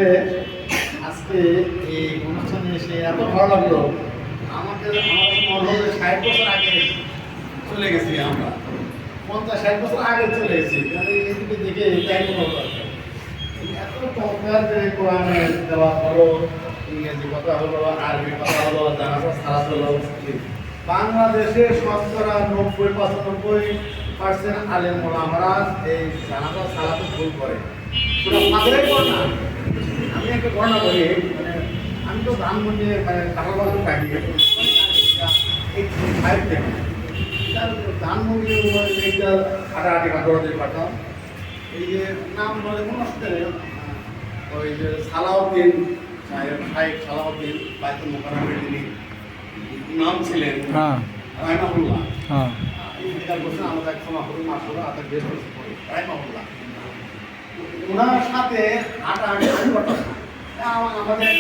আসলে আজকে এই অনুষ্ঠানে এসে এত ভালো লাগলো। আমাদের মনে হলো 60 বছর আগে চলে গেছি আমরা, 50-60 বছর আগে চলে এসেছি। কারণ এদিকে দেখে এটাই মনে হলো এত চমৎকার যে কোরআনের দেওয়া হলো, ইংরেজি কথা হলো, আরবি কথা হলো, জানাজা সালাত হলো। বাংলাদেশে শতকরা 90-95% আলেম ওলামারা এই জানাজা সালাতে ভুল করে, পুরো ফাঁদের পর না। আমি একটা ঘটনা বলি, মানে আমি তো ধানমন্ডি মানে কাঁঠালবাজার থাকি, এই 5 থেকে ধানমন্ডি এইটা হাঁটাহাঁটি বা দৌড়াদৌড়ি পাঠাম। এই যে নাম বলে কোনো অসুবিধা নেই, ওই যে সালাউদ্দিন সাহেব সালাউদ্দিন বাইতুল মোকাররমের যিনি নাম ছিলেন রাহিমাহুল্লাহ, ইন্তেকাল করছেন আমাদের এক সময় হলো মাস হলো আদার বের হয়েছে পরে রাহিমাহুল্লাহ। ওনার সাথে হাঁটাহাঁটি আমি করতাম আমাদের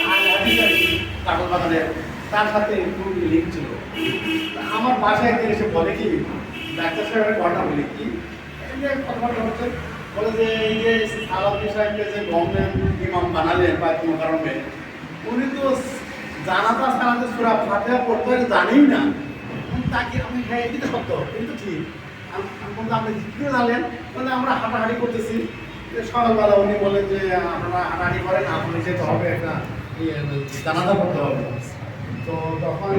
কাঠল বাগানের, তার সাথে একটু লিঙ্ক ছিল। আমার বাসায় একদিন এসে বলে কি, ডাক্তার সাহেবের ঘটনা বলি কি, এই যে কথাবার্তা হচ্ছে, বলে যে এই যে সালাউদ্দিন সাহেবকে যে গভর্নমেন্ট ইমাম বানালেন বাইতুল মোকাররমে, উনি তো জানাজা সালাতে সূরা ফাতিহা পড়তে জানেই না। তাকে আমি হ্যাঁ এটা সত্য, কিন্তু ঠিক। আমি বললাম আপনি কি জানলেন? বলে আমরা হাঁটাহাঁটি করতেছি সকালবেলা। উনি বলেন যে আপনারা হাঁটাহাঁটি করেন, আপনি যেতে হবে একটা জানাজা করতে হবে। তো তখন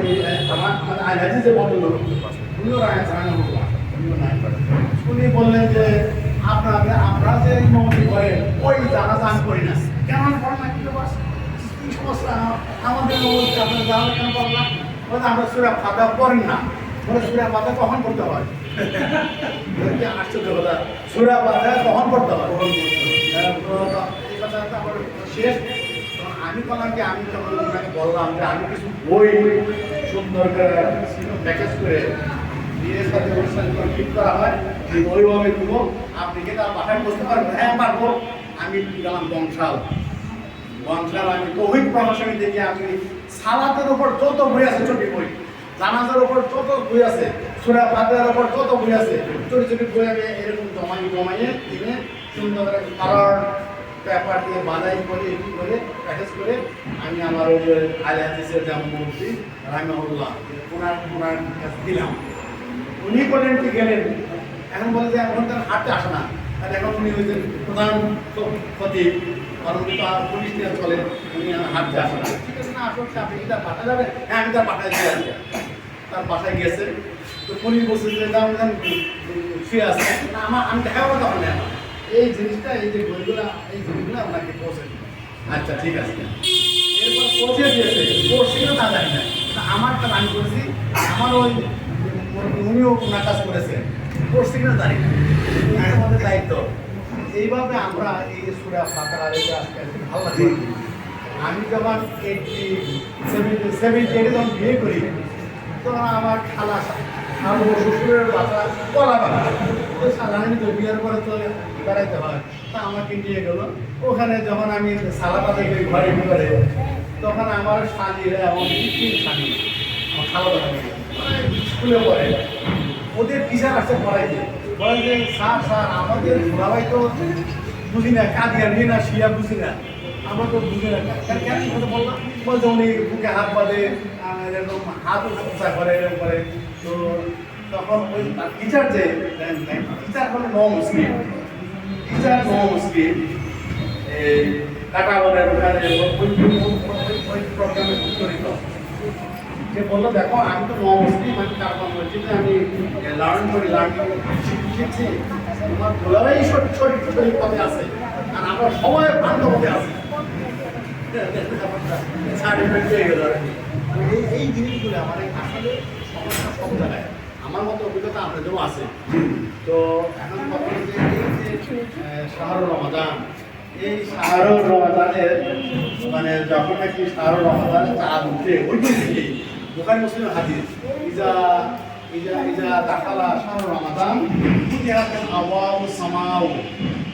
আমার আইনাজি যে বলল উনিও উনি বললেন যে আপনারা যে ইমামতি করেন ওই জানাজা আমি করি না। কেন করেন না? কি সমস্যা আমাদের আপনার জানাজা কেন করেন না? বলে আমরা সূরা ফাতিহা পড়েন না। বলে সূরা ফাতিহা কখন পড়তে হয়? আশ্চর্য কথা, সূরা ফাতিহা কখন পড়তে হয়? এই কথাটা আমার শেষ। আমি বললাম যে আমি তখন ওনাকে বললাম যে আমি কিছু বই সুন্দর করে প্যাকেজ করে বিয়ের সাথে অনুষ্ঠানগুলো ঠিক করা হয়, ওইভাবে দেবো। আপনি কি তার বাসায় বসতে পারবেন? হ্যাঁ পারবো। আমি গেলাম বংশাল। আমি তৌহিদ প্রকাশনী থেকে আমি সালাতের উপর যত বই আছে, ছোট বই, জানাজার উপর যত বই আছে, সূরা ফাতিহার উপর যত বই আছে, ছোট ছোট বই আমি এরকম জমাইয়ে কিনে সুন্দর করে কালার পেপার দিয়ে বাঁধাই করে এটি করে প্যাকেজ করে আমি আমার ওই যে আলে হাদিসের যেমন মন্ত্রী রাহিমাহুল্লাহ ওনার কাছে দিলাম। উনি বলেন কি গেলেন, এখন বলে যে এখন তার হাঁটতে আসে না, আর এখন উনি হয়েছেন প্রধান ক্ষতি, কারণ উনি তো পুলিশ নিয়ে চলেন, উনি হাঁটতে আসে না। ঠিক আছে না, আসলে আপনি কি তার বাসায় যাবেন? হ্যাঁ আমি তার বাসায় দিয়ে আসবো। তার বাসায় গেছে, তো পুলিশ বলছে যে শুয়ে আসে না, আমি দেখা করবো তখন না এই জিনিসটা, এই যে বইগুলো, এই জিনিসগুলো আপনাকে পৌঁছে দিন। আচ্ছা ঠিক আছে। এরপর পৌঁছে দিয়েছে, পড়ছিও তা জানি না, আমারটা আমি করেছি, আমার ওই উনিও ওনার কাজ করেছেন, পড়ছি কিনা জানি না, আমাদের দায়িত্ব। এইভাবে আমরা এই সূরা ফাতিহা এটা আজকে ভালো লাগে। আমি যখন 78 যখন বিয়ে করি, তখন আমার খালা আমার শ্বশুরের বাসা কলাবাগান, তো সাধারণত তো বিয়ের পরে তো বেড়াইতে হয়, তা আমাকে নিয়ে গেল ওখানে। যখন আমি সালাদ আদায় করি ঘরে ভিতরে, তখন আমার শালিরা এবং 3 শালি আমার খালা স্কুলে পড়ে, ওদের টিচার আসছে পড়াইতে, বলে যে স্যার আমাদের ঘোরাবাই তো বুঝি না, কাঁদিয়া নিয়ে না শিয়া বুঝি না, আমরা তো বুঝি না। কেন কথা বললাম? বলছে উনি বুকে হাত বাঁধে, এরকম হাত উঁচা করে, এরকম করে। তো তখন ওই টিচার যে টিচার হলো মুসলিম, টিচার মুসলিম, এই কাটাবনের ওখানে ওই প্রোগ্রামে জড়িত। সে বললো দেখো আমি তো মুসলিম, আমি কারণ বলছি যে আমি লার্নিং শিখছি, তোমার ভোলারাই সঠিক পথে আছে, আর আমরা সবাই ভ্রান্ত পথে আছি। এই জিনিসগুলো আমাদের আসলে সমস্যা সব জায়গায়, আমার মতো অভিজ্ঞতা আপনাদেরও আছে। তো এখন কথা হচ্ছে এই যে শাহরুর রমাদান, এই শাহরুর রমাদানের মানে যখন নাকি শাহরুর রমাদানের চাঁদ উঠে ওই দিন থেকেই বুখারী মুসলিমের হাদিস, ইজা দাখালা শাহরুর রমাদান ফুতিহাতিল আবওয়াবুস সামাউ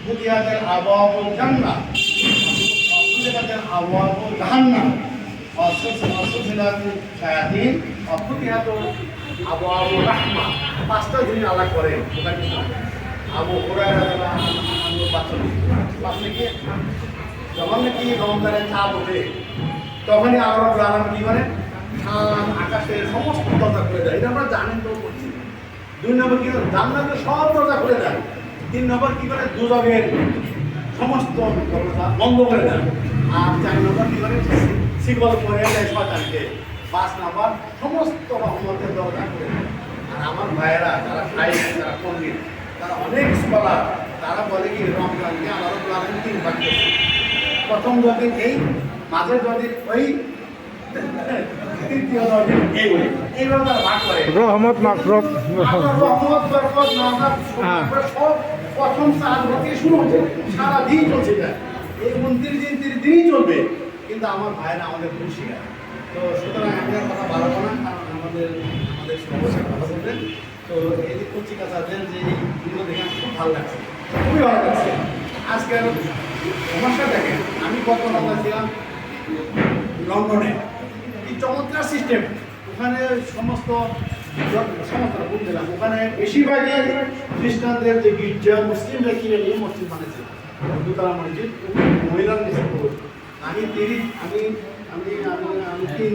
ফুতিহাতিল আবওয়াবুল জান্নাহ ফুতিহাতিল আবওয়াবুল জাহান্নাম ওয়াসুলসিলাতুল শায়াতিন ওয়া ফুতিহাতুল আবওয়াবুর রাহমাহ। 5টা জিনিস আল্লাহ করে বুখারী মুসলিম। আবু হুরায়রা রাদিয়াল্লাহু আনহু 5 থেকে যখন নাকি রমজানের চাঁদ ওঠে তখনই আল্লাহ রাব্বুল আলামিন কি করে আকাশের সমস্ত দরজা খুলে দেয়। এটা আমরা জানেন তো করছি। 2 নম্বর কি জান্নাতের সব দরজা খুলে দেয়। 3 নম্বর কি করে দুজকের সমস্ত দরজা বন্ধ করে দেয়। আর 4 নম্বর কি করে শিকল করে দেয় শয়তানকে। 5 নম্বর সমস্ত রহমতের দরজা খুলে দেয়। আর আমার ভাইয়েরা যারা সাইন্স যারা পণ্ডিত তারা অনেক স্কলার তারা বলে কি রমজানকে আল্লাহ রাব্বুল আলামিন 3 ভাগ করেছে। প্রথম 2 দিন এই, মাঝের 2 দিন ওই, তৃতীয় 2 দিন এইভাবে তারা ভাগ করে রহমত মাগফিরাত। রহমত বরকত নামাজ সব প্রথম চাঁদ থেকে শুরু হচ্ছে, সারাদিন চলছে এটা। এই 29 দিন 30 দিনই চলবে। কিন্তু আমার ভাইরা আমাদের খুশি হয়। তো সুতরাং আমি আর কথা বাড়াবো না, কারণ আমাদের সমস্যার কথা বলবেন। তো এই যে পত্রিকা চাচ্ছেন যে এই ভিডিও দেখে আমার খুব ভালো লাগছে, খুবই ভালো লাগছে। আজকের সমস্যা দেখেন, আমি গত রমজান ছিলাম লন্ডনে, কি চমৎকার সিস্টেম। ওখানে সমস্ত বুঝলাম ওখানে বেশিরভাগই খ্রিস্টানদের যে গির্জা মুসলিমরা কিনে নিয়ে মসজিদ বানিয়েছে, দুতলা মসজিদ, মহিলার নিচে পুরুষ। আমি 3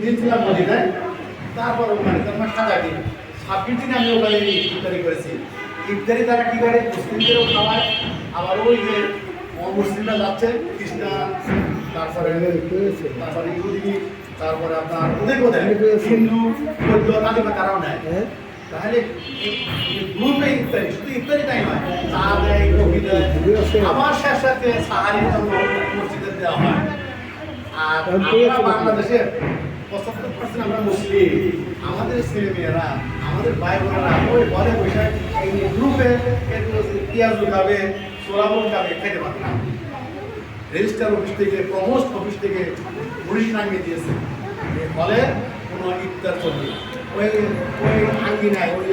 দিন ছিলাম মসজিদে, তারপর ওখানে তোমার 7 দিন 26 দিনে আমি ওখানে ইফতারি করেছি। ইফতারি তারা কী করে মুসলিমদেরও খাওয়ায়, আবার ওই যে মুসলিমরা যাচ্ছে খ্রিস্টান, তারপরে ইহুদি, তারপরে আপনার ওদের হিন্দু বৌদ্ধ তাদের তারাও নেয়। তাহলে গ্রুপে ইফতারি, শুধু ইফতারি তাই নয়, চা দেয়, কফি দেয়, আমার সাথে সাহারির জন্য মসজিদে দেওয়া হয়। আর আমরা বাংলাদেশের 75% আমরা মুসলিম, আমাদের ছেলেমেয়েরা আমাদের ভাই বোনেরা ওই ঘরে বসে এই গ্রুপে পেঁয়াজ খাবে, সোলাবন খাবে, খেতে পারে না। রেজিস্টার অফিস থেকে, প্রমোস্ট অফিস থেকে পুলিশ নামিয়ে দিয়েছে, ফলে কোনো ইফতার চলবে না। ওই আঙ্গিনায়, ওই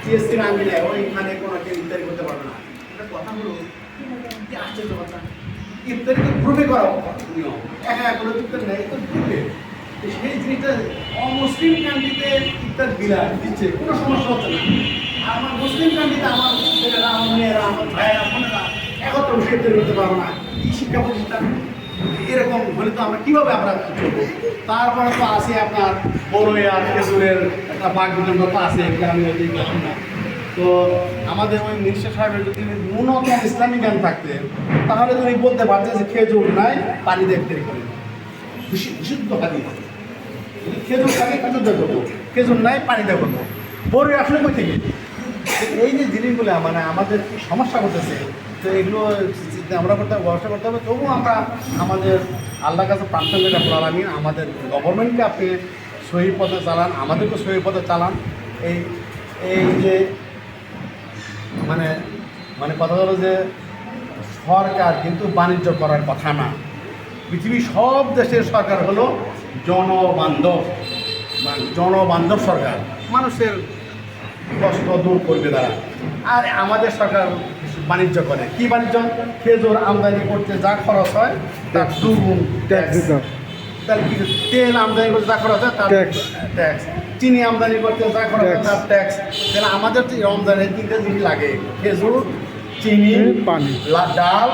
টিএসসির আঙ্গিনায় ওইখানে কোনো কেউ ইফতারি করতে পারবে না। এটা কথা হলো কি আশ্চর্য কথা, ইফতারি তো গ্রুপে করা নিয়ম, একা কোনো ইফতার নেই, তো গ্রুপে। সেই জিনিসটা অমুসলিম কান্ট্রিতে ইফতার দিচ্ছে, কোনো সমস্যা হচ্ছে না। আর আমার মুসলিম কান্ট্রিতে আমার ছেলেরা, আমার মেয়েরা, আমার ভাইয়েরা, বোনেরা একত্র বসে ইফতারি করতে পারবো না। কি শিক্ষা প্রতিষ্ঠান এরকম হলে তো আমরা কীভাবে আমরা চলবো? তারপরে তো আছে আপনার বড়ই আর খেজুরের একটা বাঘ বিতরণ তো আছে, আমি দেখলাম না। তো আমাদের ওই মিনিস্টার সাহেবের যদি ন্যূনতম ইসলামিক জ্ঞান থাকতে, তাহলে তুমি বলতে পারতে যে খেজুর নাই, পানি দিয়ে ইফতারি করে বিশুদ্ধ পানি, খেজুর থাকে খেজুর দিয়ে করবো, খেজুর নাই পানি দিয়ে করবো, বড়ই আসলে কই থেকে? এই যে জিনিসগুলো মানে আমাদের কি সমস্যা করতেছে, তো এগুলো আমরা করতে হবে, ব্যবস্থা করতে হবে। তবুও আমরা আমাদের আল্লাহর কাছে প্রার্থনা যেটা বলার, আমি আমাদের গভর্নমেন্টকে আপনি সহি পথে চালান, আমাদেরকে সহি পথে চালান। এই যে মানে কথা হলো যে সরকার কিন্তু বাণিজ্য করার কথা না। পৃথিবীর সব দেশের সরকার হলো জনবান্ধব সরকার, মানুষের কষ্ট দূর করবে তারা। আর আমাদের সরকার বাণিজ্য করে, কি বাণিজ্য? খেজুর আমদানি করতে যা খরচ হয় তার 2 গুণ ট্যাক্স। তাহলে কি তেল আমদানি করতে যা খরচ হয় তার ট্যাক্স, চিনি আমদানি করতে যা খরচ হয় তার ট্যাক্স। তাহলে আমাদের তো রমজানে 3টে জিনিস লাগে, খেজুর, চিনি, পানি, ডাল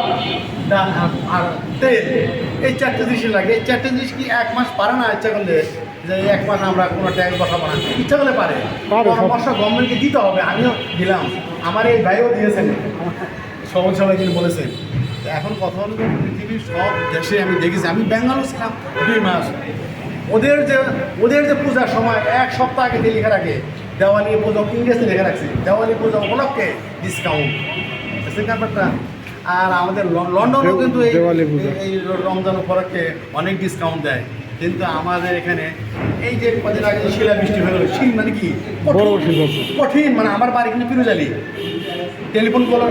আর তেল, এই 4টে জিনিস লাগে। এই 4টে জিনিস কি 1 মাস পারে না ইচ্ছা করলে, যে 1 মাস আমরা কোনো ট্যাক্স বসাবো না? ইচ্ছা করলে পারে, পরামর্শ গভর্নমেন্টকে দিতে হবে। আমিও দিলাম, আমার এই ভাইও দিয়েছেন, সবাই যিনি বলেছেন। এখন কথা হলো পৃথিবীর সব দেশে আমি দেখেছি, আমি ব্যাঙ্গালোর ছিলাম 2 মাস, ওদের যে পূজার সময় 1 সপ্তাহ আগে লিখে রাখে, দেওয়ালি পুজো, ইংরেজিতে লিখে রাখছে দেওয়ালি পুজো উপলক্ষে ডিসকাউন্ট ব্যাপারটা। আর আমাদের লন্ডনেও কিন্তু এই রমজান উপলক্ষে অনেক ডিসকাউন্ট দেয়। কিন্তু আমাদের এখানে এই যে কদিন আগে শিলাবৃষ্টি হলো, শীত মানে কি কঠিন, মানে আমার বাড়ি কিন্তু পিরোজালি, টেলিফোন করলো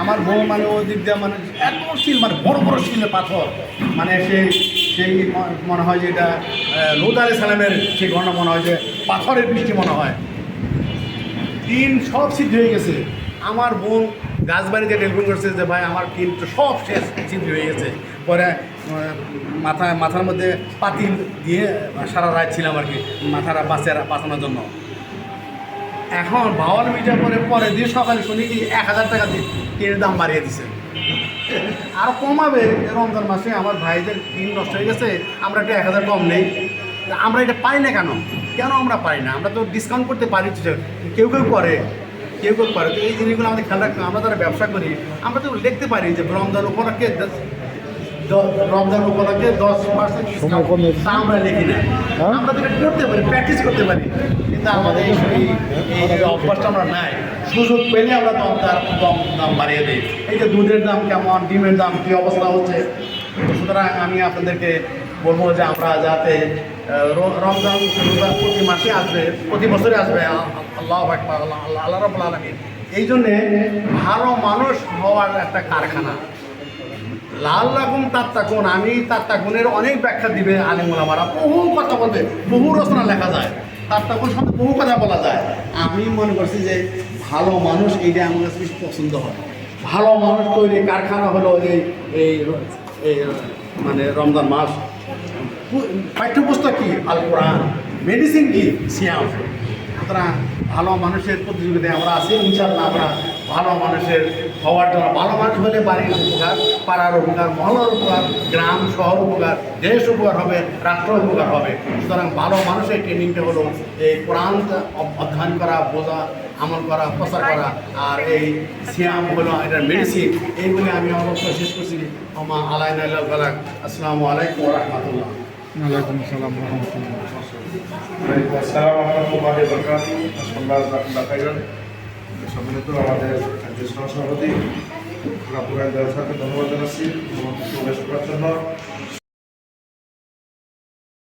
আমার বউ, মানে ওই দিক দিয়ে মানে এত শিল, মানে বড় বড় শিলে পাথর, মানে সেই মনে হয় যে এটা লূত আলাইহিস সালামের সেই ঘটনা মনে হয় যে পাথরের বৃষ্টি মনে হয়। দিন সব সিদ্ধ হয়ে গেছে। আমার বোন গাছবাড়িতে টেলিফোন করছে যে ভাই আমার টিন তো সব শেষ, সিদ্ধ হয়ে গেছে। পরে মাথার মধ্যে পাতিল দিয়ে সারা রাত ছিলাম আর কি, মাথাটা বাঁচানোর জন্য। এখন ভাওয়াল মিটার পরে দিয়ে সকালে শুনি কি 1000 টাকা দিয়ে টিনের দাম বাড়িয়ে দিছে। আরও কমাবে রমজান মাসে। আমার ভাইদের দিন নষ্ট হয়ে গেছে, আমরা একটা 1000 কম নেই। আমরা এটা পাই না কেন? কেন আমরা পাই না? আমরা তো ডিসকাউন্ট করতে পারি, কেউ কেউ করে, কেউ কেউ করে। তো এই জিনিসগুলো আমাদের খেয়াল রাখতে, আমরা যারা ব্যবসা করি আমরা তো লিখতে পারি যে রমজান উপলক্ষে 10% ডিসকাউন্ট, তা আমরা লিখি না। আমরা তো এটা করতে পারি, প্র্যাকটিস করতে পারি, কিন্তু আমাদের এই অভ্যাসটা আমরা নাই। সুযোগ পেলে আমরা দাম বাড়িয়ে দিই। এই যে দুধের দাম কেমন, ডিমের দাম কী অবস্থা হচ্ছে। সুতরাং আমি আপনাদেরকে বলবো যে আমরা যাতে রমজান প্রতি মাসে আসবে, প্রতি বছরে আসবে, আল্লাহ আকবার, আল্লাহ রাব্বুল আলামিন। এই জন্যে ভালো মানুষ হওয়ার একটা কারখানা। লাল রকম তাত্তাকুন, আমি তাত্তাকুনের অনেক ব্যাখ্যা দিবে আলিম ওলামারা, বহু কথা বলবে, বহু রচনা লেখা যায়, তাত্তাকুন সম্বন্ধে বহু কথা বলা যায়। আমি মনে করছি যে ভালো মানুষ এইটা আমার কাছে বেশি পছন্দ হয়। ভালো মানুষ তৈরি কারখানা হলো এই এই এই মানে রমজান মাস। পাঠ্যপুস্তক কী? আল কোরআন। মেডিসিন কি? সিয়াম। সুতরাং ভালো মানুষের প্রতিযোগিতায় আমরা আছি, ইনশাআল্লাহ আমরা ভালো মানুষের হওয়ার জন্য। ভালো মানুষ হলে বাড়ির উপকার, পাড়ার উপকার, মহল্লার উপকার, গ্রাম শহর উপকার, দেশ উপকার হবে, রাষ্ট্র উপকার হবে। সুতরাং ভালো মানুষের ট্রেনিংটা হলো এই কোরআন অধ্যয়ন করা, বোঝা, আমল করা, প্রচার করা। আর এই সিয়াম হলো এটার মেডিসিন। এইগুলি আমি আমার শেষ করছি। আমা আলাইনা ইল্লাল বালাগ। আসসালামু আলাইকুম ওয়া রাহমাতুল্লাহ। ওয়ালাইকুম আসসালাম ওয়া রাহমাতুল্লাহ। ওয়ালাইকুম আসসালাম ওয়া রাহমাতুল্লাহি ওয়া বারাকাতুহু। মাশাআল্লাহ, জাযাকাল্লাহু খাইরান। সম্মানিত আমাদের সহসভাপতি রাব্বুল আলামিনের ধন্যবাদ জানাচ্ছি প্রবেশ করার জন্য।